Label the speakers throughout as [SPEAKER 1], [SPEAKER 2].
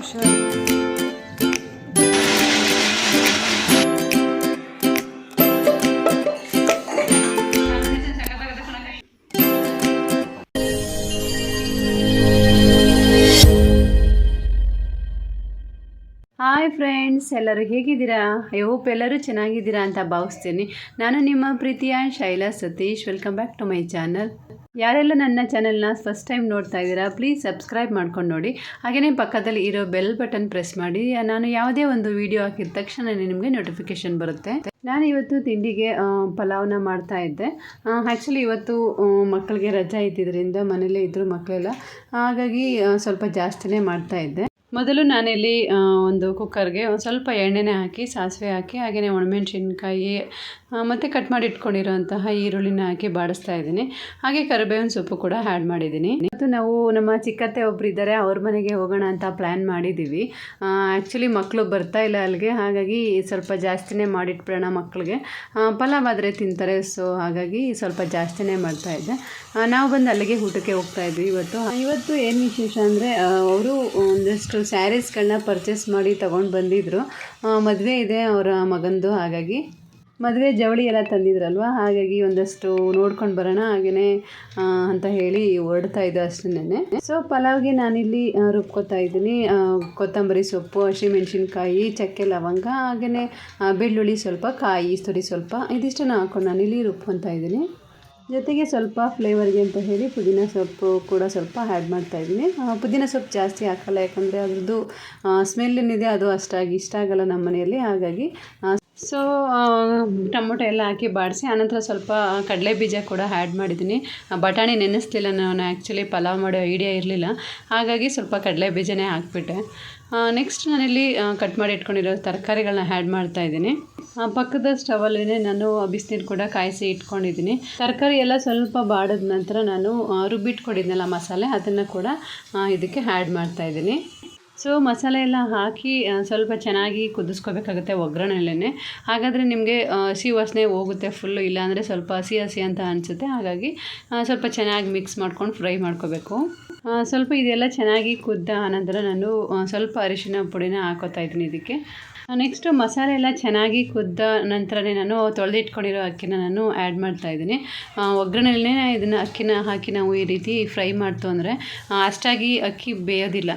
[SPEAKER 1] ಹುಷಾರು. Hi friends, ಎಲ್ಲರೂ ಹೇಗಿದ್ದೀರಾ? ಐ ಹೋಪ್ ಎಲ್ಲರೂ ಚೆನ್ನಾಗಿದ್ದೀರಾ ಅಂತ ಭಾವಿಸ್ತೀನಿ. ನಾನು ನಿಮ್ಮ ಪ್ರೀತಿಯ Shaila Satish. Welcome back to my channel. ಯಾರೆಲ್ಲ ನನ್ನ ಚಾನಲ್ನ ಫಸ್ಟ್ ಟೈಮ್ ನೋಡ್ತಾ ಇದ್ದೀರಾ, ಪ್ಲೀಸ್ ಸಬ್ಸ್ಕ್ರೈಬ್ ಮಾಡ್ಕೊಂಡು ನೋಡಿ. ಹಾಗೆಯೇ ಪಕ್ಕದಲ್ಲಿ ಇರೋ ಬೆಲ್ ಬಟನ್ ಪ್ರೆಸ್ ಮಾಡಿ. ನಾನು ಯಾವುದೇ ಒಂದು ವಿಡಿಯೋ ಹಾಕಿದ ತಕ್ಷಣ ನಿಮಗೆ ನೋಟಿಫಿಕೇಶನ್ ಬರುತ್ತೆ. ನಾನು ಇವತ್ತು ತಿಂಡಿಗೆ ಪಲಾವ್ನ ಮಾಡ್ತಾ ಇದ್ದೆ. ಆ್ಯಕ್ಚುಲಿ ಇವತ್ತು ಮಕ್ಕಳಿಗೆ ರಜೆ ಇದ್ದಿದ್ದರಿಂದ ಮನೇಲೇ ಇದ್ದರು ಮಕ್ಕಳೆಲ್ಲ, ಹಾಗಾಗಿ ಸ್ವಲ್ಪ ಜಾಸ್ತಿನೇ ಮಾಡ್ತಾ ಇದ್ದೆ. ಮೊದಲು ನಾನಿಲ್ಲಿ ಒಂದು ಕುಕ್ಕರ್ಗೆ ಒಂದು ಸ್ವಲ್ಪ ಎಣ್ಣೆನೇ ಹಾಕಿ, ಸಾಸಿವೆ ಹಾಕಿ, ಹಾಗೆಯೇ ಒಣಮೆಣಸಿನ್ಕಾಯಿ ಮತ್ತು ಕಟ್ ಮಾಡಿ ಇಟ್ಕೊಂಡಿರೋಂತಹ ಈರುಳ್ಳಿನ ಹಾಕಿ ಬಾಡಿಸ್ತಾ ಇದ್ದೀನಿ. ಹಾಗೆ ಕರಿಬೇವಿನ ಸೊಪ್ಪು ಕೂಡ ಆ್ಯಡ್ ಮಾಡಿದ್ದೀನಿ. ಮತ್ತು ನಾವು ನಮ್ಮ ಚಿಕ್ಕತ್ತೆ ಒಬ್ರು ಇದ್ದಾರೆ, ಅವ್ರ ಮನೆಗೆ ಹೋಗೋಣ ಅಂತ ಪ್ಲ್ಯಾನ್ ಮಾಡಿದ್ದೀವಿ. ಆ್ಯಕ್ಚುಲಿ ಮಕ್ಕಳು ಬರ್ತಾ ಇಲ್ಲ ಅಲ್ಲಿಗೆ, ಹಾಗಾಗಿ ಸ್ವಲ್ಪ ಜಾಸ್ತಿನೇ ಮಾಡಿಟ್ಬಿಡೋಣ ಮಕ್ಕಳಿಗೆ. ಪಲಾವ್ ಆದರೆ ತಿಂತಾರೆ, ಸೊ ಹಾಗಾಗಿ ಸ್ವಲ್ಪ ಜಾಸ್ತಿನೇ ಮಾಡ್ತಾಯಿದ್ದೆ. ನಾವು ಬಂದು ಅಲ್ಲಿಗೆ ಊಟಕ್ಕೆ ಹೋಗ್ತಾ ಇದ್ವಿ. ಇವತ್ತು ಏನು ವಿಶೇಷ ಅಂದರೆ, ಅವರು ಒಂದಷ್ಟು ಸ್ಯಾರೀಸ್ಗಳನ್ನ ಪರ್ಚೇಸ್ ಮಾಡಿ ತೊಗೊಂಡು ಬಂದಿದ್ದರು. ಮದುವೆ ಇದೆ ಅವರ ಮಗಂದು, ಹಾಗಾಗಿ ಮದುವೆ ಜವಳಿ ಎಲ್ಲ ತಂದಿದ್ರಲ್ವ, ಹಾಗಾಗಿ ಒಂದಷ್ಟು ನೋಡ್ಕೊಂಡು ಬರೋಣ ಹಾಗೆಯೇ ಅಂತ ಹೇಳಿ ಹೊರಡ್ತಾ ಇದ್ದೆ ಅಷ್ಟೇ. ಸೊ ಪಲಾವ್ಗೆ ನಾನಿಲ್ಲಿ ರುಬ್ಕೋತಾ ಇದ್ದೀನಿ. ಕೊತ್ತಂಬರಿ ಸೊಪ್ಪು, ಹಸಿಮೆಣ್ಸಿನ್ಕಾಯಿ, ಚಕ್ಕೆ ಲವಂಗ, ಹಾಗೆಯೇ ಬೆಳ್ಳುಳ್ಳಿ ಸ್ವಲ್ಪ, ಕಾಯಿ ತುರಿ ಸ್ವಲ್ಪ, ಇದಿಷ್ಟನ್ನು ಹಾಕೊಂಡು ನಾನಿಲ್ಲಿ ರುಬ್ಕೊತಾ ಇದ್ದೀನಿ. ಜೊತೆಗೆ ಸ್ವಲ್ಪ ಫ್ಲೇವರ್ಗೆ ಅಂತ ಹೇಳಿ ಪುದೀನ ಸೊಪ್ಪು ಕೂಡ ಸ್ವಲ್ಪ ಆ್ಯಡ್ ಮಾಡ್ತಾಯಿದ್ದೀನಿ. ಪುದೀನ ಸೊಪ್ಪು ಜಾಸ್ತಿ ಹಾಕಲ್ಲ, ಯಾಕಂದರೆ ಅದ್ರದ್ದು ಸ್ಮೆಲ್ ಏನಿದೆ ಅದು ಅಷ್ಟಾಗಿ ಇಷ್ಟ ಆಗಲ್ಲ ನಮ್ಮ ಮನೆಯಲ್ಲಿ, ಹಾಗಾಗಿ. ಸೊ ಟೊಮೊಟೊ ಎಲ್ಲ ಹಾಕಿ ಬಾಡಿಸಿ, ಆನಂತರ ಸ್ವಲ್ಪ ಕಡಲೆ ಬೀಜ ಕೂಡ ಆ್ಯಡ್ ಮಾಡಿದ್ದೀನಿ. ಬಟಾಣಿ ನೆನೆಸ್ಲಿಲ್ಲ ನಾನು, ಆ್ಯಕ್ಚುಲಿ ಪಲಾವ್ ಮಾಡೋ ಐಡಿಯಾ ಇರಲಿಲ್ಲ, ಹಾಗಾಗಿ ಸ್ವಲ್ಪ ಕಡಲೆ ಬೀಜನೇ ಹಾಕ್ಬಿಟ್ಟೆ. ನೆಕ್ಸ್ಟ್ ನಾನಿಲ್ಲಿ ಕಟ್ ಮಾಡಿ ಇಟ್ಕೊಂಡಿರೋ ತರಕಾರಿಗಳನ್ನ ಆ್ಯಡ್ ಮಾಡ್ತಾಯಿದ್ದೀನಿ. ಪಕ್ಕದ ಸ್ಟವಲ್ಲೇ ನಾನು ಬಿಸಿನೀರು ಕೂಡ ಕಾಯಿಸಿ ಇಟ್ಕೊಂಡಿದ್ದೀನಿ. ತರಕಾರಿ ಎಲ್ಲ ಸ್ವಲ್ಪ ಬಾಡಿದ ನಂತರ ನಾನು ರುಬ್ಬಿಟ್ಕೊಂಡಿದ್ನಲ್ಲ ಮಸಾಲೆ, ಅದನ್ನು ಕೂಡ ಇದಕ್ಕೆ ಆ್ಯಡ್ ಮಾಡ್ತಾಯಿದ್ದೀನಿ. ಸೊ ಮಸಾಲೆ ಎಲ್ಲ ಹಾಕಿ ಸ್ವಲ್ಪ ಚೆನ್ನಾಗಿ ಕುದಿಸ್ಕೋಬೇಕಾಗುತ್ತೆ ಒಗ್ಗರಣೆಯಲ್ಲೇ, ಹಾಗಾದರೆ ನಿಮಗೆ ಹಸಿ ವಾಸನೆ ಹೋಗುತ್ತೆ ಫುಲ್ಲು, ಇಲ್ಲಾಂದರೆ ಸ್ವಲ್ಪ ಹಸಿ ಹಸಿ ಅಂತ ಅನಿಸುತ್ತೆ. ಹಾಗಾಗಿ ಸ್ವಲ್ಪ ಚೆನ್ನಾಗಿ ಮಿಕ್ಸ್ ಮಾಡ್ಕೊಂಡು ಫ್ರೈ ಮಾಡ್ಕೋಬೇಕು. ಸ್ವಲ್ಪ ಇದೆಲ್ಲ ಚೆನ್ನಾಗಿ ಕುದ್ದ ಆನಂತರ ನಾನು ಸ್ವಲ್ಪ ಅರಿಶಿನ ಪುಡಿನ ಹಾಕೋತಾ ಇದ್ದೀನಿ ಇದಕ್ಕೆ. ನೆಕ್ಸ್ಟು ಮಸಾಲೆ ಎಲ್ಲ ಚೆನ್ನಾಗಿ ಕುದ್ದ ನಂತರನೇ ನಾನು ತೊಳೆದಿಟ್ಕೊಂಡಿರೋ ಅಕ್ಕಿನ ನಾನು ಆ್ಯಡ್ ಮಾಡ್ತಾಯಿದ್ದೀನಿ. ಒಗ್ಗರಣೆಯಲ್ಲೇ ಇದನ್ನು ಅಕ್ಕಿನ ಹಾಕಿ ನಾವು ಈ ರೀತಿ ಫ್ರೈ ಮಾಡ್ತು ಅಂದರೆ ಅಷ್ಟಾಗಿ ಅಕ್ಕಿ ಬೇಯೋದಿಲ್ಲ,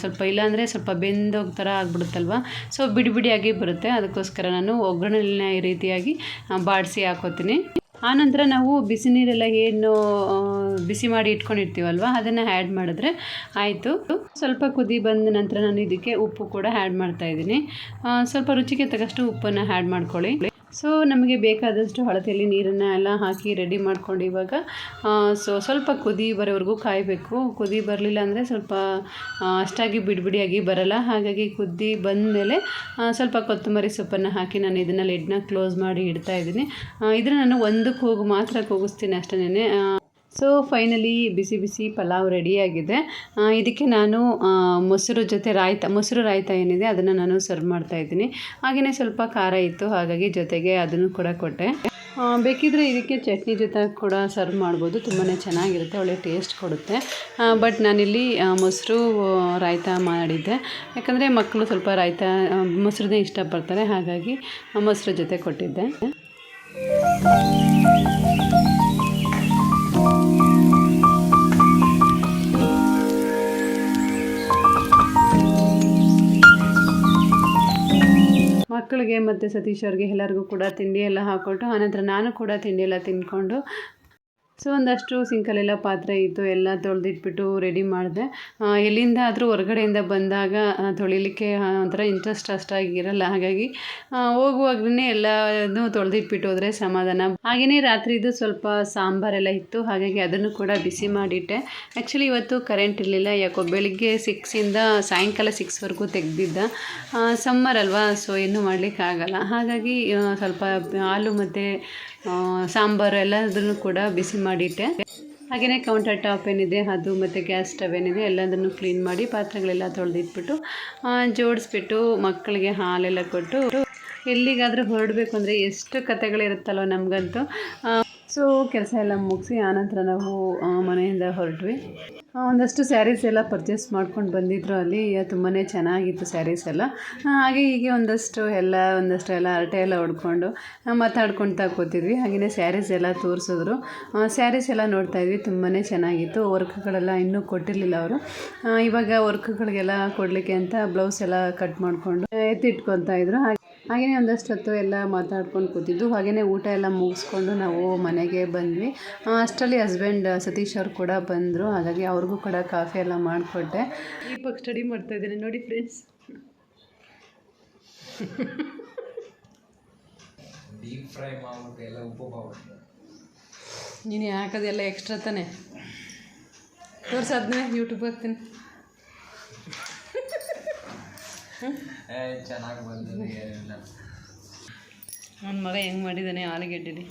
[SPEAKER 1] ಸ್ವಲ್ಪ ಇಲ್ಲಾಂದರೆ ಸ್ವಲ್ಪ ಬೆಂದೋಗ ಥರ ಆಗಿಬಿಡುತ್ತಲ್ವ, ಸೊ ಬಿಡಿ ಬಿಡಿಯಾಗಿ ಬರುತ್ತೆ. ಅದಕ್ಕೋಸ್ಕರ ನಾನು ಒಗ್ಗರಣೆಯಲ್ಲೇ ಈ ರೀತಿಯಾಗಿ ಬಾಡಿಸಿ ಹಾಕೋತೀನಿ. ಆನಂತರ ನಾವು ಬಿಸಿ ನೀರೆಲ್ಲ ಏನು ಬಿಸಿ ಮಾಡಿ ಇಟ್ಕೊಂಡಿರ್ತೀವಲ್ವ, ಅದನ್ನು ಆ್ಯಡ್ ಮಾಡಿದ್ರೆ ಆಯಿತು. ಸ್ವಲ್ಪ ಕುದಿ ಬಂದ ನಂತರ ನಾನು ಇದಕ್ಕೆ ಉಪ್ಪು ಕೂಡ ಆ್ಯಡ್ ಮಾಡ್ತಾಯಿದ್ದೀನಿ. ಸ್ವಲ್ಪ ರುಚಿಗೆ ತಕ್ಕಷ್ಟು ಉಪ್ಪನ್ನು ಆ್ಯಡ್ ಮಾಡ್ಕೊಳ್ಳಿ. ಸೊ ನಮಗೆ ಬೇಕಾದಷ್ಟು ಅಳತೆಯಲ್ಲಿ ನೀರನ್ನು ಎಲ್ಲ ಹಾಕಿ ರೆಡಿ ಮಾಡ್ಕೊಂಡು ಇವಾಗ ಸ್ವಲ್ಪ ಕುದಿ ಬರೋವರೆಗೂ ಕಾಯಬೇಕು. ಕುದಿ ಬರಲಿಲ್ಲ ಅಂದರೆ ಸ್ವಲ್ಪ ಅಷ್ಟಾಗಿ ಬಿಡಿಬಿಡಿಯಾಗಿ ಬರಲ್ಲ, ಹಾಗಾಗಿ ಕುದಿ ಬಂದಮೇಲೆ ಸ್ವಲ್ಪ ಕೊತ್ತಂಬರಿ ಸೊಪ್ಪನ್ನು ಹಾಕಿ ನಾನು ಇದನ್ನು ಲಿಡ್ನ ಕ್ಲೋಸ್ ಮಾಡಿ ಇಡ್ತಾಯಿದ್ದೀನಿ. ಇದನ್ನು ನಾನು ಒಂದು ಕೂಗು ಮಾತ್ರ ಕೂಗಿಸ್ತೀನಿ ಅಷ್ಟೇ. ಸೊ ಫೈನಲಿ ಬಿಸಿ ಬಿಸಿ ಪಲಾವ್ ರೆಡಿಯಾಗಿದೆ. ಇದಕ್ಕೆ ನಾನು ಮೊಸರು ರಾಯ್ತ ಏನಿದೆ ಅದನ್ನು ನಾನು ಸರ್ವ್ ಮಾಡ್ತಾಯಿದ್ದೀನಿ. ಹಾಗೆಯೇ ಸ್ವಲ್ಪ ಖಾರ ಇತ್ತು, ಹಾಗಾಗಿ ಜೊತೆಗೆ ಅದನ್ನು ಕೂಡ ಕೊಟ್ಟೆ. ಬೇಕಿದ್ದರೆ ಇದಕ್ಕೆ ಚಟ್ನಿ ಜೊತೆ ಕೂಡ ಸರ್ವ್ ಮಾಡ್ಬೋದು, ತುಂಬಾ ಚೆನ್ನಾಗಿರುತ್ತೆ, ಒಳ್ಳೆ ಟೇಸ್ಟ್ ಕೊಡುತ್ತೆ. ಬಟ್ ನಾನಿಲ್ಲಿ ಮೊಸರು ರಾಯ್ತ ಮಾಡಿದ್ದೆ, ಯಾಕಂದರೆ ಮಕ್ಕಳು ಸ್ವಲ್ಪ ರಾಯ್ತ ಮೊಸರನ್ನೇ ಇಷ್ಟಪಡ್ತಾರೆ, ಹಾಗಾಗಿ ಮೊಸರು ಜೊತೆ ಕೊಟ್ಟಿದ್ದೆ. ಮಕ್ಕಳಿಗೆ ಮತ್ತು ಸತೀಶ್ ಅವ್ರಿಗೆ ಎಲ್ಲರಿಗೂ ಕೂಡ ತಿಂಡಿ ಎಲ್ಲ ಹಾಕ್ಕೊಟ್ಟು, ಆನಂತರ ನಾನು ಕೂಡ ತಿಂಡಿ ಎಲ್ಲ ತಿಂದ್ಕೊಂಡು, ಸೊ ಒಂದಷ್ಟು ಸಿಂಕಲ್ಲೆಲ್ಲ ಪಾತ್ರೆ ಇತ್ತು, ಎಲ್ಲ ತೊಳೆದಿಟ್ಬಿಟ್ಟು ರೆಡಿ ಮಾಡಿದೆ. ಎಲ್ಲಿಂದ ಆದರೂ ಹೊರಗಡೆಯಿಂದ ಬಂದಾಗ ತೊಳಿಲಿಕ್ಕೆ ಒಂಥರ ಇಂಟ್ರೆಸ್ಟ್ ಅಷ್ಟಾಗಿರಲ್ಲ, ಹಾಗಾಗಿ ಹೋಗುವಾಗಲೇ ಎಲ್ಲನೂ ತೊಳೆದಿಟ್ಬಿಟ್ಟು ಹೋದರೆ ಸಮಾಧಾನ. ಹಾಗೆಯೇ ರಾತ್ರಿದು ಸ್ವಲ್ಪ ಸಾಂಬಾರೆಲ್ಲ ಇತ್ತು, ಹಾಗಾಗಿ ಅದನ್ನು ಕೂಡ ಬಿಸಿ ಮಾಡಿಟ್ಟೆ. ಆ್ಯಕ್ಚುಲಿ ಇವತ್ತು ಕರೆಂಟ್ ಇರಲಿಲ್ಲ, ಯಾಕೋ ಬೆಳಿಗ್ಗೆ 6ಇಂದ ಸಾಯಂಕಾಲ 6ವರೆಗೂ ತೆಗೆದಿದ್ದ. ಸಮ್ಮರ್ ಅಲ್ವಾ, ಸೊ ಏನೂ ಮಾಡಲಿಕ್ಕಾಗಲ್ಲ, ಹಾಗಾಗಿ ಸ್ವಲ್ಪ ಹಾಲು ಮತ್ತು ಸಾಂಬಾರು ಎಲ್ಲದನ್ನು ಕೂಡ ಬಿಸಿ ಮಾಡಿಟ್ಟೆ. ಹಾಗೆಯೇ ಕೌಂಟರ್ ಟಾಪ್ ಏನಿದೆ ಅದು ಮತ್ತು ಗ್ಯಾಸ್ ಸ್ಟವ್ ಏನಿದೆ ಎಲ್ಲದನ್ನು ಕ್ಲೀನ್ ಮಾಡಿ ಪಾತ್ರೆಗಳೆಲ್ಲ ತೊಳೆದಿಟ್ಬಿಟ್ಟು ಜೋಡಿಸ್ಬಿಟ್ಟು ಮಕ್ಕಳಿಗೆ ಹಾಲೆಲ್ಲ ಕೊಟ್ಟು ಎಲ್ಲಿಗಾದರೂ ಹೊರಡಬೇಕು ಅಂದರೆ ಎಷ್ಟು ಕತೆಗಳಿರುತ್ತಲ್ವ ನಮಗಂತೂ. ಸೊ ಕೆಲಸ ಎಲ್ಲ ಮುಗಿಸಿ ಆನಂತರ ನಾವು ಮನೆಯಿಂದ ಹೊರಟ್ವಿ. ಒಂದಷ್ಟು ಸ್ಯಾರೀಸ್ ಎಲ್ಲ ಪರ್ಚೇಸ್ ಮಾಡ್ಕೊಂಡು ಬಂದಿದ್ರು ಅಲ್ಲಿ ತುಂಬಾ ಚೆನ್ನಾಗಿತ್ತು ಸ್ಯಾರೀಸ್ ಎಲ್ಲ. ಹಾಗೆ ಹೀಗೆ ಒಂದಷ್ಟು ಎಲ್ಲ ಹರಟೆ ಎಲ್ಲ ಹೊಡ್ಕೊಂಡು ಮಾತಾಡ್ಕೊಳ್ತಾ ಕೂತಿದ್ವಿ. ಹಾಗೆಯೇ ಸ್ಯಾರೀಸ್ ಎಲ್ಲ ತೋರಿಸಿದ್ರು. ಸ್ಯಾರೀಸ್ ಎಲ್ಲ ನೋಡ್ತಾಯಿದ್ವಿ, ತುಂಬಾ ಚೆನ್ನಾಗಿತ್ತು. ವರ್ಕ್ಗಳೆಲ್ಲ ಇನ್ನೂ ಕೊಟ್ಟಿರಲಿಲ್ಲ ಅವರು. ಇವಾಗ ವರ್ಕ್ಗಳಿಗೆಲ್ಲ ಕೊಡಲಿಕ್ಕೆ ಅಂತ ಬ್ಲೌಸ್ ಎಲ್ಲ ಕಟ್ ಮಾಡಿಕೊಂಡು ಎತ್ತಿಟ್ಕೊತಾ ಇದ್ರು. ಹಾಗೆಯೇ ಒಂದಷ್ಟು ಹೊತ್ತು ಎಲ್ಲ ಮಾತಾಡ್ಕೊಂಡು ಕೂತಿದ್ದು. ಹಾಗೆಯೇ ಊಟ ಎಲ್ಲ ಮುಗಿಸ್ಕೊಂಡು ನಾವು ಮನೆಗೆ ಬಂದ್ವಿ. ಅಷ್ಟರಲ್ಲಿ ಹಸ್ಬೆಂಡ್ ಸತೀಶ್ ಅವರು ಕೂಡ ಬಂದರು. ಹಾಗಾಗಿ ಅವ್ರಿಗೂ ಕೂಡ ಕಾಫಿ ಎಲ್ಲ ಮಾಡಿಕೊಟ್ಟೆ. ಇವಾಗ ಸ್ಟಡಿ ಮಾಡ್ತಾಯಿದ್ದೀನಿ ನೋಡಿ ಫ್ರೆಂಡ್ಸ್.
[SPEAKER 2] ಡೀಪ್ ಫ್ರೈ ಮಾಡ್ಬಿಟ್ಟು ಎಲ್ಲ ಉಪ್ಪು ಮಾಡ್ಬಿಟ್ಟು
[SPEAKER 1] ನೀನು ಹಾಕೋದೆಲ್ಲ ಎಕ್ಸ್ಟ್ರಾ ತಾನೆ. ತೋರಿಸಾದ್ಮೇಲೆ ಯೂಟ್ಯೂಬ್ ಹಾಕ್ತೀನಿ.
[SPEAKER 2] ಚೆನ್ನಾಗಿ ಬಂದಿದೆ.
[SPEAKER 1] ನನ್ನ ಮಗ ಹೆಂಗೆ ಮಾಡಿದ್ದಾನೆ ಆಲೂಗೆಡ್ಡೆಲಿ.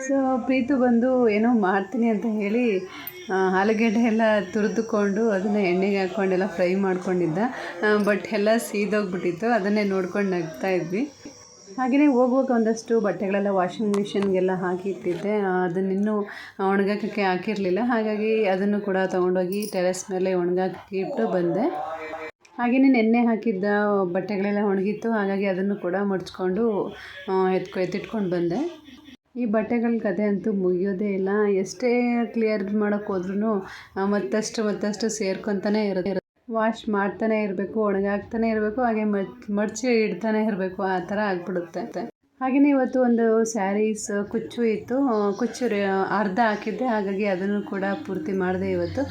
[SPEAKER 1] ಸೊ ಪ್ರೀತು ಬಂದು ಏನೋ ಮಾಡ್ತೀನಿ ಅಂತ ಹೇಳಿ ಆಲೂಗೆಡ್ಡೆ ಎಲ್ಲ ತುರಿದುಕೊಂಡು ಅದನ್ನು ಎಣ್ಣೆಗೆ ಹಾಕ್ಕೊಂಡೆಲ್ಲ ಫ್ರೈ ಮಾಡ್ಕೊಂಡಿದ್ದ. ಬಟ್ ಎಲ್ಲ ಸೀದೋಗ್ಬಿಟ್ಟಿತ್ತು. ಅದನ್ನೇ ನೋಡ್ಕೊಂಡು ನಗ್ತಾ ಇದ್ವಿ. ಹಾಗೆಯೇ ಹೋಗುವಾಗ ಒಂದಷ್ಟು ಬಟ್ಟೆಗಳೆಲ್ಲ ವಾಷಿಂಗ್ ಮಿಷಿನ್ಗೆಲ್ಲ ಹಾಕಿಟ್ಟಿದ್ದೆ. ಅದನ್ನಿನ್ನೂ ಒಣಗಾಕೋಕ್ಕೆ ಹಾಕಿರಲಿಲ್ಲ. ಹಾಗಾಗಿ ಅದನ್ನು ಕೂಡ ತೊಗೊಂಡೋಗಿ ಟೆರೆಸ್ ಮೇಲೆ ಒಣಗಾಕಿಟ್ಟು ಬಂದೆ. ಹಾಗೆಯೇ ನೆನ್ನೆ ಹಾಕಿದ್ದ ಬಟ್ಟೆಗಳೆಲ್ಲ ಒಣಗಿತ್ತು. ಹಾಗಾಗಿ ಅದನ್ನು ಕೂಡ ಮಡ್ಚ್ಕೊಂಡು ಎತ್ತಿಟ್ಕೊಂಡು ಬಂದೆ. ಈ ಬಟ್ಟೆಗಳ ಕತೆ ಅಂತೂ ಮುಗಿಯೋದೇ ಇಲ್ಲ. ಎಷ್ಟೇ ಕ್ಲಿಯರ್ ಮಾಡೋಕ್ಕೆ ಹೋದ್ರೂ ಮತ್ತಷ್ಟು ಸೇರ್ಕೊತಾನೆ ಇರುತ್ತೆ. ವಾಶ್ ಮಾಡ್ತಾನೆ ಇರಬೇಕು, ಒಣಗಾಕ್ತಾನೆ ಇರಬೇಕು, ಹಾಗೆ ಮಡಚಿ ಇಡ್ತಾನೆ ಇರಬೇಕು. ಆ ಥರ ಆಗಿಬಿಡುತ್ತೆ. ಹಾಗೆಯೇ ಇವತ್ತು ಒಂದು ಸ್ಯಾರೀಸ್ ಕುಚ್ಚು ಇತ್ತು. ಕುಚ್ಚು ಅರ್ಧ ಹಾಕಿದ್ದೆ. ಹಾಗಾಗಿ ಅದನ್ನು ಕೂಡ ಪೂರ್ತಿ ಮಾಡಿದೆ ಇವತ್ತು.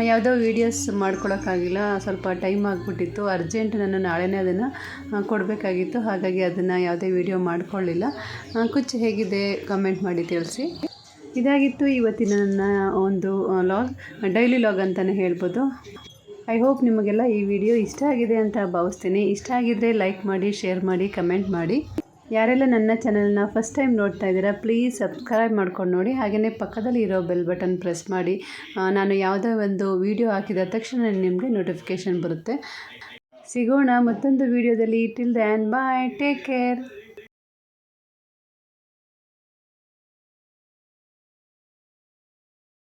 [SPEAKER 1] ಯಾವುದೋ ವೀಡಿಯೋಸ್ ಮಾಡ್ಕೊಳಕ್ಕಾಗಿಲ್ಲ, ಸ್ವಲ್ಪ ಟೈಮ್ ಆಗಿಬಿಟ್ಟಿತ್ತು. ಅರ್ಜೆಂಟ್ ನಾನು ನಾಳೆನೇ ಅದನ್ನು ಕೊಡಬೇಕಾಗಿತ್ತು. ಹಾಗಾಗಿ ಅದನ್ನು ಯಾವುದೇ ವೀಡಿಯೋ ಮಾಡ್ಕೊಳ್ಳಿಲ್ಲ. ಕುಚ್ಚು ಹೇಗಿದೆ ಕಮೆಂಟ್ ಮಾಡಿ ತಿಳಿಸಿ. ಇದಾಗಿತ್ತು ಇವತ್ತಿನ ನನ್ನ ಒಂದು ಲಾಗ್, ಡೈಲಿ ಲಾಗ್ ಅಂತಲೇ ಹೇಳ್ಬೋದು. ಐ ಹೋಪ್ ನಿಮಗೆಲ್ಲ ಈ ವಿಡಿಯೋ ಇಷ್ಟ ಆಗಿದೆ ಅಂತ ಭಾವಿಸ್ತೀನಿ. ಇಷ್ಟ ಆಗಿದ್ದರೆ ಲೈಕ್ ಮಾಡಿ, ಶೇರ್ ಮಾಡಿ, ಕಮೆಂಟ್ ಮಾಡಿ. ಯಾರೆಲ್ಲ ನನ್ನ ಚಾನಲ್ನ ಫಸ್ಟ್ ಟೈಮ್ ನೋಡ್ತಾ ಇದ್ದೀರಾ ಪ್ಲೀಸ್ ಸಬ್ಸ್ಕ್ರೈಬ್ ಮಾಡ್ಕೊಂಡು ನೋಡಿ. ಹಾಗೆಯೇ ಪಕ್ಕದಲ್ಲಿ ಇರೋ ಬೆಲ್ ಬಟನ್ ಪ್ರೆಸ್ ಮಾಡಿ. ನಾನು ಯಾವುದೇ ಒಂದು ವಿಡಿಯೋ ಹಾಕಿದ ತಕ್ಷಣ ನಿಮಗೆ ನೋಟಿಫಿಕೇಷನ್ ಬರುತ್ತೆ. ಸಿಗೋಣ ಮತ್ತೊಂದು ವಿಡಿಯೋದಲ್ಲಿ. Till then bye, take care.